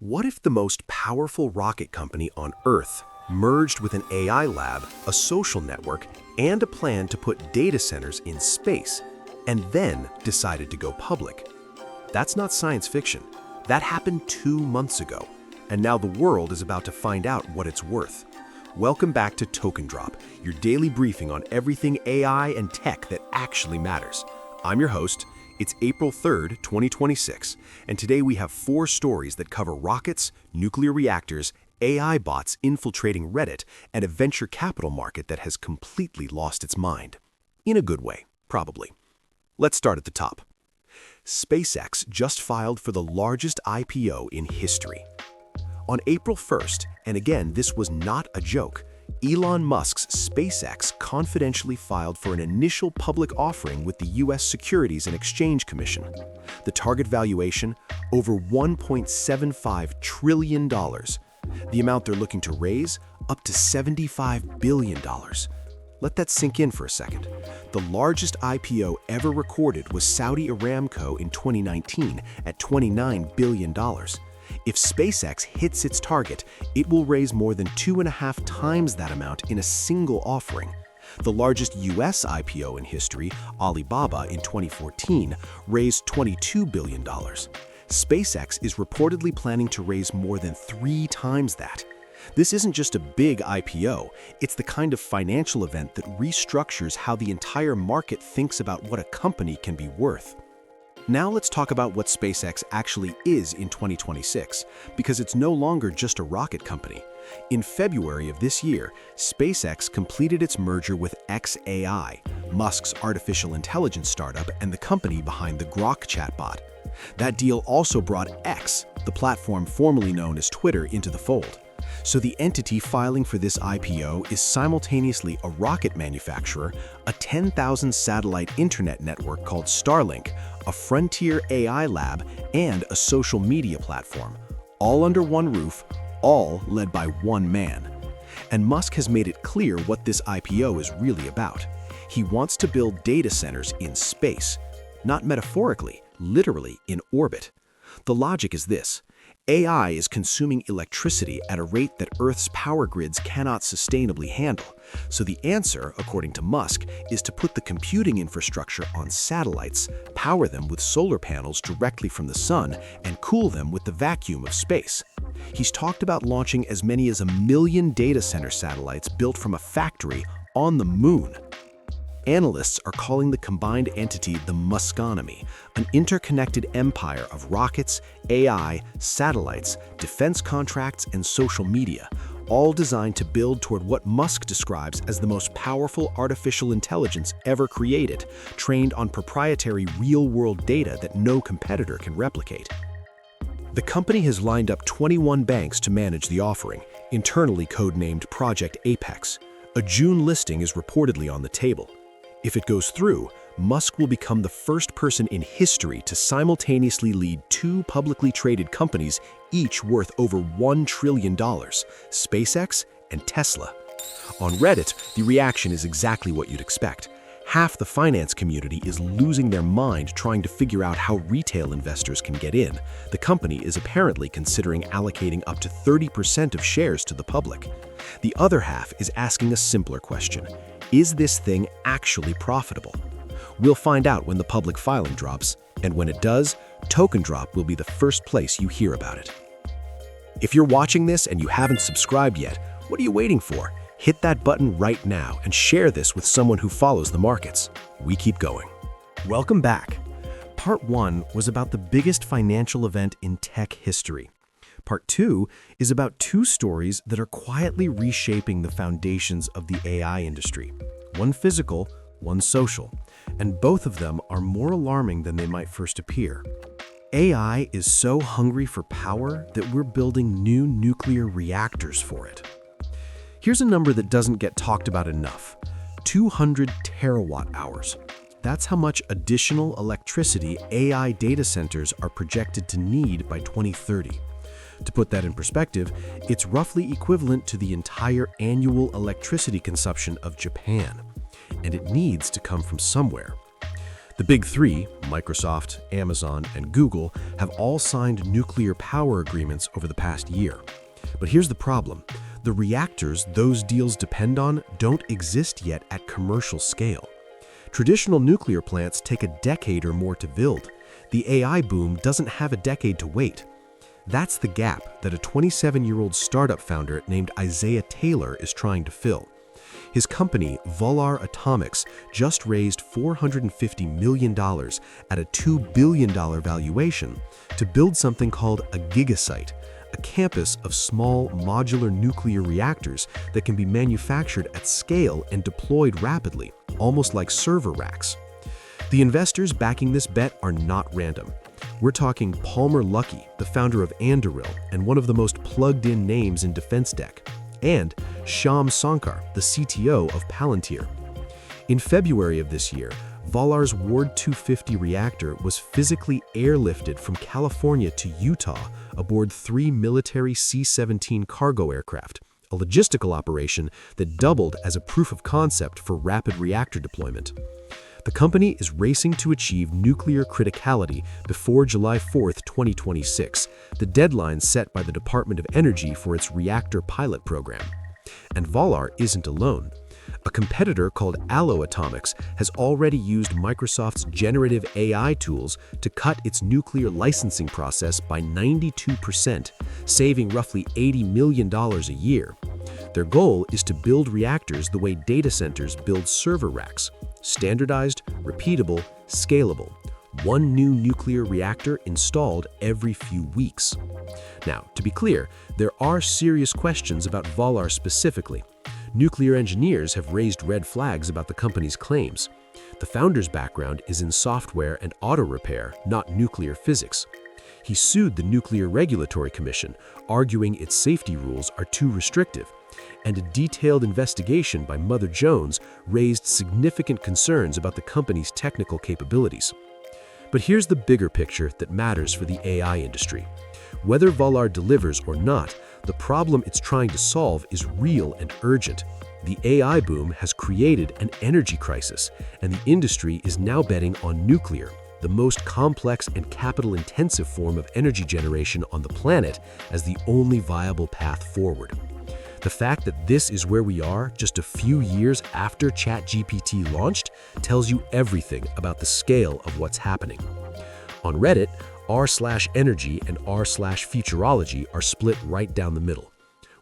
What if the most powerful rocket company on Earth merged with an AI lab, a social network, and a plan to put data centers in space, and then decided to go public? That's not science fiction. That happened 2 months ago, and now the world is about to find out what it's worth. Welcome back to Token Drop, your daily briefing on everything AI and tech that actually matters. I'm your host. It's April 3rd, 2026, and today we have 4 stories that cover rockets, nuclear reactors, AI bots infiltrating Reddit, and a venture capital market that has completely lost its mind. In a good way, probably. Let's start at the top. SpaceX just filed for the largest IPO in history. On April 1st, and again, this was not a joke, Elon Musk's SpaceX confidentially filed for an initial public offering with the U.S. Securities and Exchange Commission. The target valuation, over $1.75 trillion. The amount they're looking to raise, up to $75 billion. Let that sink in for a second. The largest IPO ever recorded was Saudi Aramco in 2019 at $29 billion. If SpaceX hits its target, it will raise more than 2.5 times that amount in a single offering. The largest U.S. IPO in history, Alibaba in 2014, raised $22 billion. SpaceX is reportedly planning to raise more than 3 times that. This isn't just a big IPO, it's the kind of financial event that restructures how the entire market thinks about what a company can be worth. Now let's talk about what SpaceX actually is in 2026, because it's no longer just a rocket company. In February of this year, SpaceX completed its merger with xAI, Musk's artificial intelligence startup and the company behind the Grok chatbot. That deal also brought X, the platform formerly known as Twitter, into the fold. So the entity filing for this IPO is simultaneously a rocket manufacturer, a 10,000 satellite internet network called Starlink, a frontier AI lab, and a social media platform, all under one roof, all led by one man. And Musk has made it clear what this IPO is really about. He wants to build data centers in space, not metaphorically, literally in orbit. The logic is this. AI is consuming electricity at a rate that Earth's power grids cannot sustainably handle. So the answer, according to Musk, is to put the computing infrastructure on satellites, power them with solar panels directly from the sun, and cool them with the vacuum of space. He's talked about launching as many as 1 million data center satellites built from a factory on the moon. Analysts are calling the combined entity the Muskonomy, an interconnected empire of rockets, AI, satellites, defense contracts, and social media, all designed to build toward what Musk describes as the most powerful artificial intelligence ever created, trained on proprietary real-world data that no competitor can replicate. The company has lined up 21 banks to manage the offering, internally codenamed Project Apex. A June listing is reportedly on the table. If it goes through, Musk will become the first person in history to simultaneously lead 2 publicly traded companies, each worth over $1 trillion, SpaceX and Tesla. On Reddit, the reaction is exactly what you'd expect. Half the finance community is losing their mind trying to figure out how retail investors can get in. The company is apparently considering allocating up to 30% of shares to the public. The other half is asking a simpler question. Is this thing actually profitable? We'll find out when the public filing drops, and when it does, Token Drop will be the first place you hear about it. If you're watching this and you haven't subscribed yet, what are you waiting for? Hit that button right now and share this with someone who follows the markets. We keep going. Welcome back. Part 1 was about the biggest financial event in tech history. Part 2 is about 2 stories that are quietly reshaping the foundations of the AI industry. One physical, one social, and both of them are more alarming than they might first appear. AI is so hungry for power that we're building new nuclear reactors for it. Here's a number that doesn't get talked about enough: 200 terawatt hours. That's how much additional electricity AI data centers are projected to need by 2030. To put that in perspective, it's roughly equivalent to the entire annual electricity consumption of Japan, and it needs to come from somewhere. The big three, Microsoft, Amazon, and Google, have all signed nuclear power agreements over the past year. But here's the problem. The reactors those deals depend on don't exist yet at commercial scale. Traditional nuclear plants take a decade or more to build. The AI boom doesn't have a decade to wait. That's the gap that a 27-year-old startup founder named Isaiah Taylor is trying to fill. His company, Volar Atomics, just raised $450 million at a $2 billion valuation to build something called a gigasite, a campus of small modular nuclear reactors that can be manufactured at scale and deployed rapidly, almost like server racks. The investors backing this bet are not random. We're talking Palmer Luckey, the founder of Anduril and one of the most plugged-in names in defense tech, and Shyam Sankar, the CTO of Palantir. In February of this year, Volar's Ward 250 reactor was physically airlifted from California to Utah aboard 3 military C-17 cargo aircraft, a logistical operation that doubled as a proof of concept for rapid reactor deployment. The company is racing to achieve nuclear criticality before July 4, 2026, the deadline set by the Department of Energy for its reactor pilot program. And Volar isn't alone. A competitor called Allo Atomics has already used Microsoft's generative AI tools to cut its nuclear licensing process by 92%, saving roughly $80 million a year. Their goal is to build reactors the way data centers build server racks: standardized, repeatable, scalable. One new nuclear reactor installed every few weeks. Now, to be clear, there are serious questions about Volar specifically. Nuclear engineers have raised red flags about the company's claims. The founder's background is in software and auto repair, not nuclear physics. He sued the Nuclear Regulatory Commission, arguing its safety rules are too restrictive, and a detailed investigation by Mother Jones raised significant concerns about the company's technical capabilities. But here's the bigger picture that matters for the AI industry. Whether Volar delivers or not, the problem it's trying to solve is real and urgent. The AI boom has created an energy crisis, and the industry is now betting on nuclear, the most complex and capital-intensive form of energy generation on the planet, as the only viable path forward. The fact that this is where we are just a few years after ChatGPT launched tells you everything about the scale of what's happening. On Reddit, r/energy and r/futurology are split right down the middle.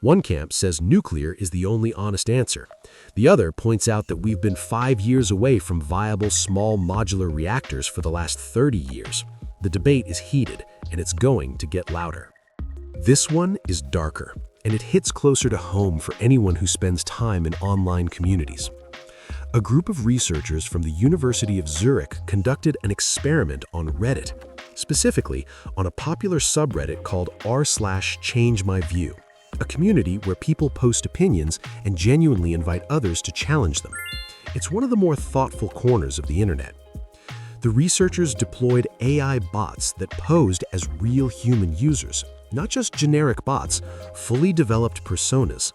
One camp says nuclear is the only honest answer. The other points out that we've been 5 years away from viable small modular reactors for the last 30 years. The debate is heated, and it's going to get louder. This one is darker, and it hits closer to home for anyone who spends time in online communities. A group of researchers from the University of Zurich conducted an experiment on Reddit, specifically on a popular subreddit called r/ChangeMyView, a community where people post opinions and genuinely invite others to challenge them. It's one of the more thoughtful corners of the internet. The researchers deployed AI bots that posed as real human users, not just generic bots, fully developed personas.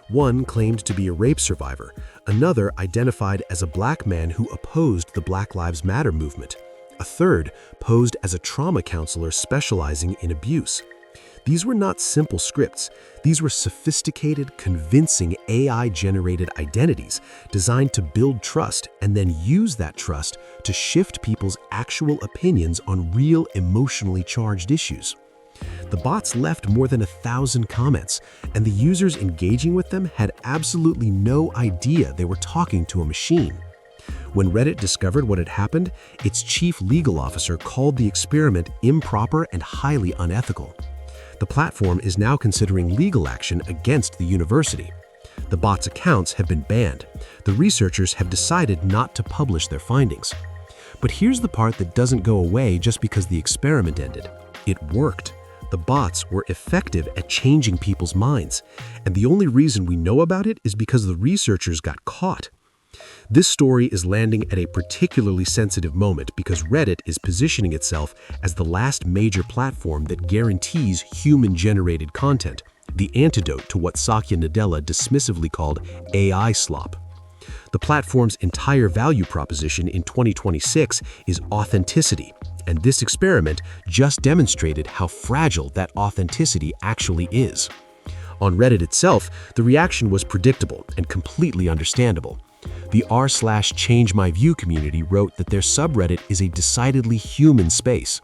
One claimed to be a rape survivor, another identified as a black man who opposed the Black Lives Matter movement. A third posed as a trauma counselor specializing in abuse. These were not simple scripts. These were sophisticated, convincing AI-generated identities designed to build trust and then use that trust to shift people's actual opinions on real emotionally charged issues. The bots left more than 1,000 comments, and the users engaging with them had absolutely no idea they were talking to a machine. When Reddit discovered what had happened, its chief legal officer called the experiment improper and highly unethical. The platform is now considering legal action against the university. The bots' accounts have been banned. The researchers have decided not to publish their findings. But here's the part that doesn't go away just because the experiment ended. It worked. The bots were effective at changing people's minds, and the only reason we know about it is because the researchers got caught. This story is landing at a particularly sensitive moment because Reddit is positioning itself as the last major platform that guarantees human-generated content, the antidote to what Satya Nadella dismissively called AI slop. The platform's entire value proposition in 2026 is authenticity, and this experiment just demonstrated how fragile that authenticity actually is. On Reddit itself, the reaction was predictable and completely understandable. The r/ChangeMyView community wrote that their subreddit is a decidedly human space.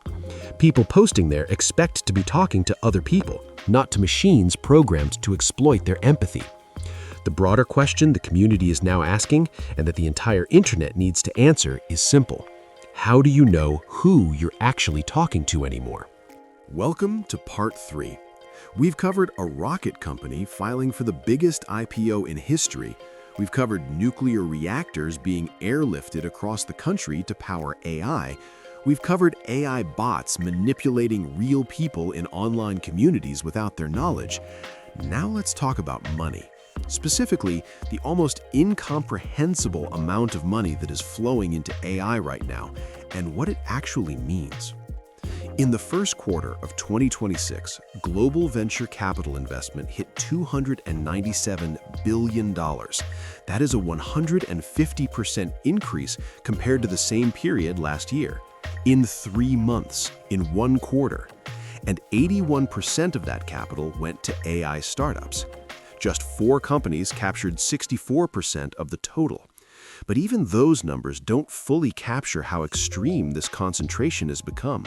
People posting there expect to be talking to other people, not to machines programmed to exploit their empathy. The broader question the community is now asking, and that the entire internet needs to answer, is simple. How do you know who you're actually talking to anymore? Welcome to Part 3. We've covered a rocket company filing for the biggest IPO in history. We've covered nuclear reactors being airlifted across the country to power AI. We've covered AI bots manipulating real people in online communities without their knowledge. Now let's talk about money. Specifically, the almost incomprehensible amount of money that is flowing into AI right now, and what it actually means. In the first quarter of 2026, global venture capital investment hit $297 billion. That is a 150% increase compared to the same period last year. In 3 months, in 1 quarter. And 81% of that capital went to AI startups. Just 4 companies captured 64% of the total. But even those numbers don't fully capture how extreme this concentration has become.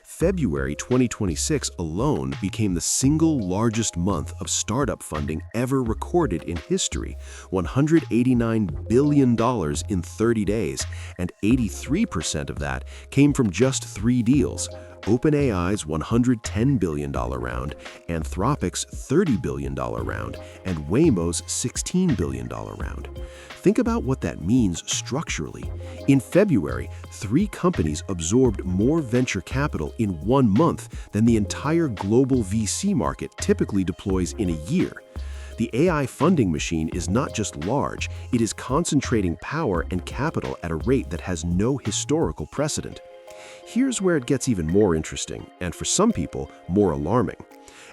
February 2026 alone became the single largest month of startup funding ever recorded in history, $189 billion in 30 days, and 83% of that came from just 3 deals. OpenAI's $110 billion round, Anthropic's $30 billion round, and Waymo's $16 billion round. Think about what that means structurally. In February, 3 companies absorbed more venture capital in 1 month than the entire global VC market typically deploys in a year. The AI funding machine is not just large, it is concentrating power and capital at a rate that has no historical precedent. Here's where it gets even more interesting, and for some people, more alarming.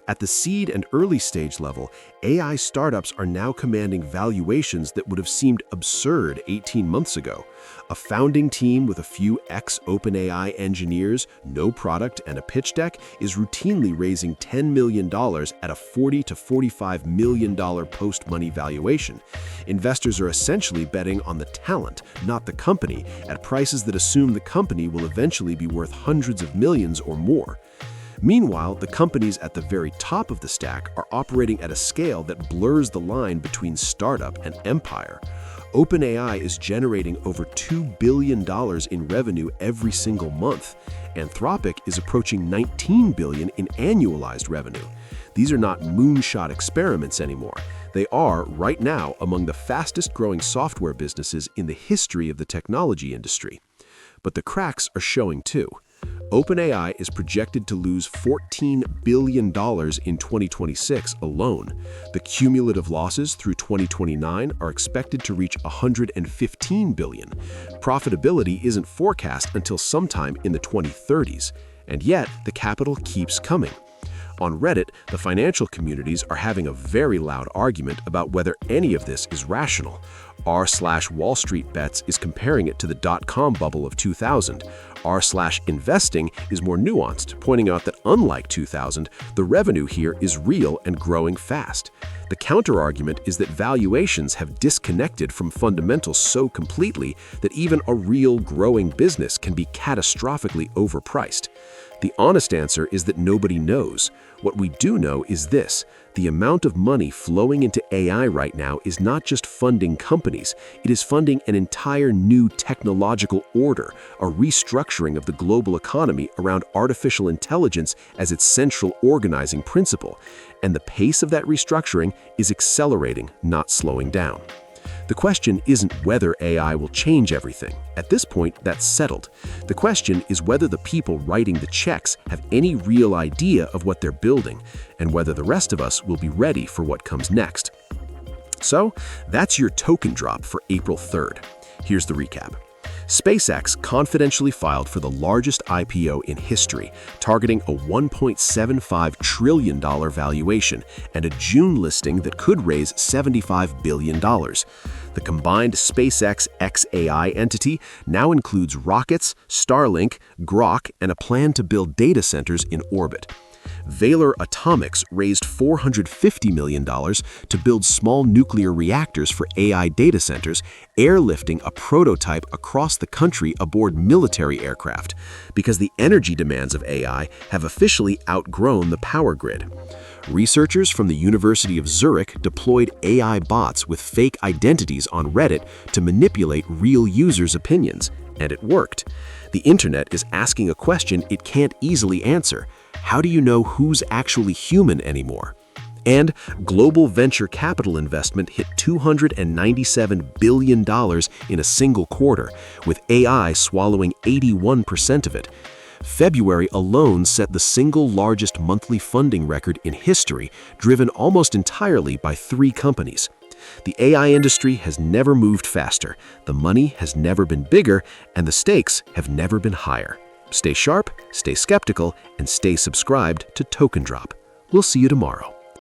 At the seed and early stage level, AI startups are now commanding valuations that would have seemed absurd 18 months ago. A founding team with a few ex-OpenAI engineers, no product, and a pitch deck is routinely raising $10 million at a $40 to $45 million post-money valuation. Investors are essentially betting on the talent, not the company, at prices that assume the company will eventually be worth hundreds of millions or more. Meanwhile, the companies at the very top of the stack are operating at a scale that blurs the line between startup and empire. OpenAI is generating over $2 billion in revenue every single month. Anthropic is approaching $19 billion in annualized revenue. These are not moonshot experiments anymore. They are, right now, among the fastest-growing software businesses in the history of the technology industry. But the cracks are showing too. OpenAI is projected to lose $14 billion in 2026 alone. The cumulative losses through 2029 are expected to reach $115 billion. Profitability isn't forecast until sometime in the 2030s, and yet the capital keeps coming. On Reddit, the financial communities are having a very loud argument about whether any of this is rational. r/Wall Street Bets is comparing it to the dot-com bubble of 2000. r/Investing is more nuanced, pointing out that unlike 2000, the revenue here is real and growing fast. The counter-argument is that valuations have disconnected from fundamentals so completely that even a real growing business can be catastrophically overpriced. The honest answer is that nobody knows. What we do know is this: the amount of money flowing into AI right now is not just funding companies, it is funding an entire new technological order, a restructuring of the global economy around artificial intelligence as its central organizing principle. And the pace of that restructuring is accelerating, not slowing down. The question isn't whether AI will change everything. At this point, that's settled. The question is whether the people writing the checks have any real idea of what they're building, and whether the rest of us will be ready for what comes next. So, that's your token drop for April 3rd. Here's the recap. SpaceX confidentially filed for the largest IPO in history, targeting a $1.75 trillion valuation and a June listing that could raise $75 billion. The combined SpaceX xAI entity now includes rockets, Starlink, Grok, and a plan to build data centers in orbit. Valor Atomics raised $450 million to build small nuclear reactors for AI data centers, airlifting a prototype across the country aboard military aircraft, because the energy demands of AI have officially outgrown the power grid. Researchers from the University of Zurich deployed AI bots with fake identities on Reddit to manipulate real users' opinions, and it worked. The internet is asking a question it can't easily answer. How do you know who's actually human anymore? And global venture capital investment hit $297 billion in a single quarter, with AI swallowing 81% of it. February alone set the single largest monthly funding record in history, driven almost entirely by 3 companies. The AI industry has never moved faster, the money has never been bigger, and the stakes have never been higher. Stay sharp, stay skeptical, and stay subscribed to Token Drop. We'll see you tomorrow.